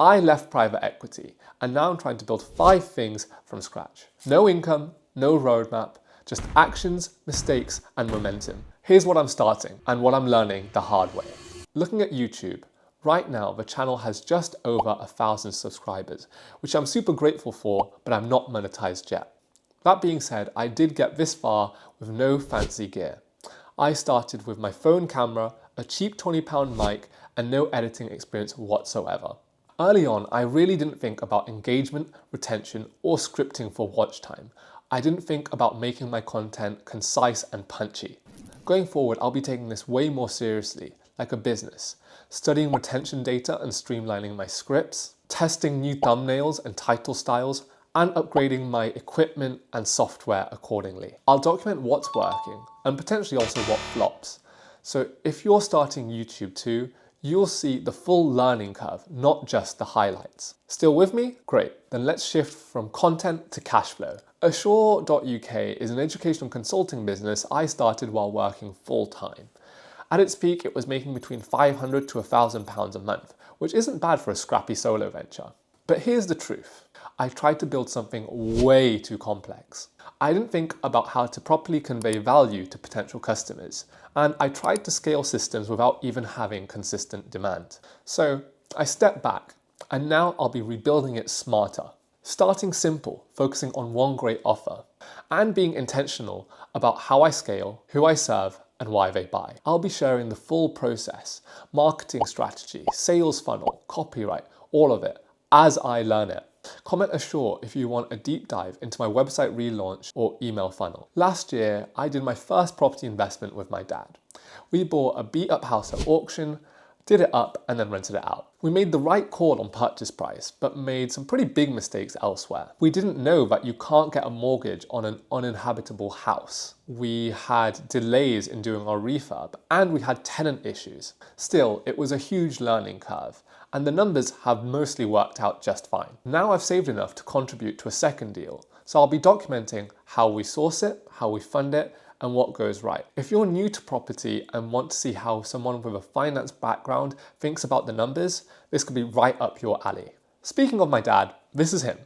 I left private equity and now I'm trying to build 5 things from scratch. No income, no roadmap, just actions, mistakes, and momentum. Here's what I'm starting and what I'm learning the hard way. Looking at YouTube, right now the channel has just over 1,000 subscribers, which I'm super grateful for, but I'm not monetized yet. That being said, I did get this far with no fancy gear. I started with my phone camera, a cheap £20 mic, and no editing experience whatsoever. Early on, I really didn't think about engagement, retention, or scripting for watch time. I didn't think about making my content concise and punchy. Going forward, I'll be taking this way more seriously, like a business, studying retention data and streamlining my scripts, testing new thumbnails and title styles, and upgrading my equipment and software accordingly. I'll document what's working and potentially also what flops. So if you're starting YouTube too, you'll see the full learning curve, not just the highlights. Still with me? Great. Then let's shift from content to cash flow. Ashure.uk is an educational consulting business I started while working full-time. At its peak, it was making between £500 to £1,000 a month, which isn't bad for a scrappy solo venture. But here's the truth. I tried to build something way too complex. I didn't think about how to properly convey value to potential customers, and I tried to scale systems without even having consistent demand. So I stepped back, and now I'll be rebuilding it smarter. Starting simple, focusing on one great offer, and being intentional about how I scale, who I serve, and why they buy. I'll be sharing the full process, marketing strategy, sales funnel, copyright, all of it, as I learn it. Comment Ashure if you want a deep dive into my website relaunch or email funnel. Last year, I did my first property investment with my dad. We bought a beat up house at auction, did it up, and then rented it out. We made the right call on purchase price, but made some pretty big mistakes elsewhere. We didn't know that you can't get a mortgage on an uninhabitable house. We had delays in doing our refurb, and we had tenant issues. Still, it was a huge learning curve, and the numbers have mostly worked out just fine. Now I've saved enough to contribute to a second deal, so I'll be documenting how we source it, how we fund it, and what goes right. If you're new to property and want to see how someone with a finance background thinks about the numbers, this could be right up your alley. Speaking of my dad, this is him.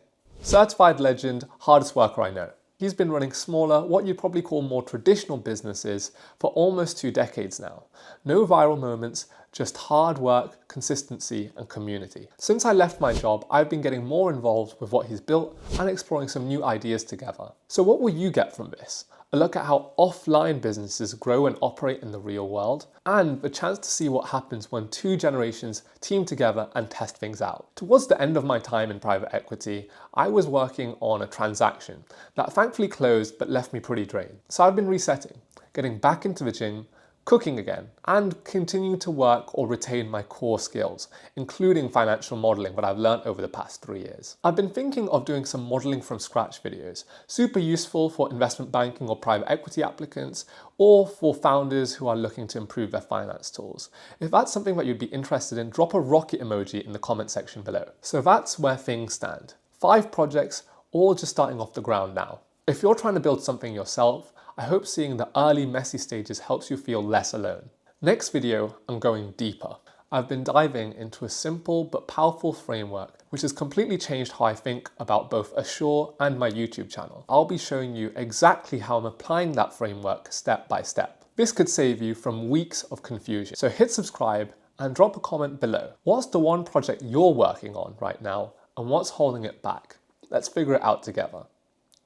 Certified legend, hardest worker I know. He's been running smaller, what you'd probably call more traditional businesses for almost 2 decades now. No viral moments, just hard work, consistency, and community. Since I left my job, I've been getting more involved with what he's built and exploring some new ideas together. So what will you get from this? A look at how offline businesses grow and operate in the real world, and the chance to see what happens when 2 generations team together and test things out. Towards the end of my time in private equity, I was working on a transaction that thankfully closed but left me pretty drained. So I've been resetting, getting back into the gym, cooking again, and continuing to work or retain my core skills, including financial modeling that I've learned over the past 3 years. I've been thinking of doing some modeling from scratch videos, super useful for investment banking or private equity applicants, or for founders who are looking to improve their finance tools. If that's something that you'd be interested in, drop a rocket emoji in the comment section below. So that's where things stand. 5 projects, all just starting off the ground now. If you're trying to build something yourself, I hope seeing the early messy stages helps you feel less alone. Next video, I'm going deeper. I've been diving into a simple but powerful framework which has completely changed how I think about both Ashure and my YouTube channel. I'll be showing you exactly how I'm applying that framework step by step. This could save you from weeks of confusion. So hit subscribe and drop a comment below. What's the one project you're working on right now and what's holding it back? Let's figure it out together.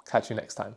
Catch you next time.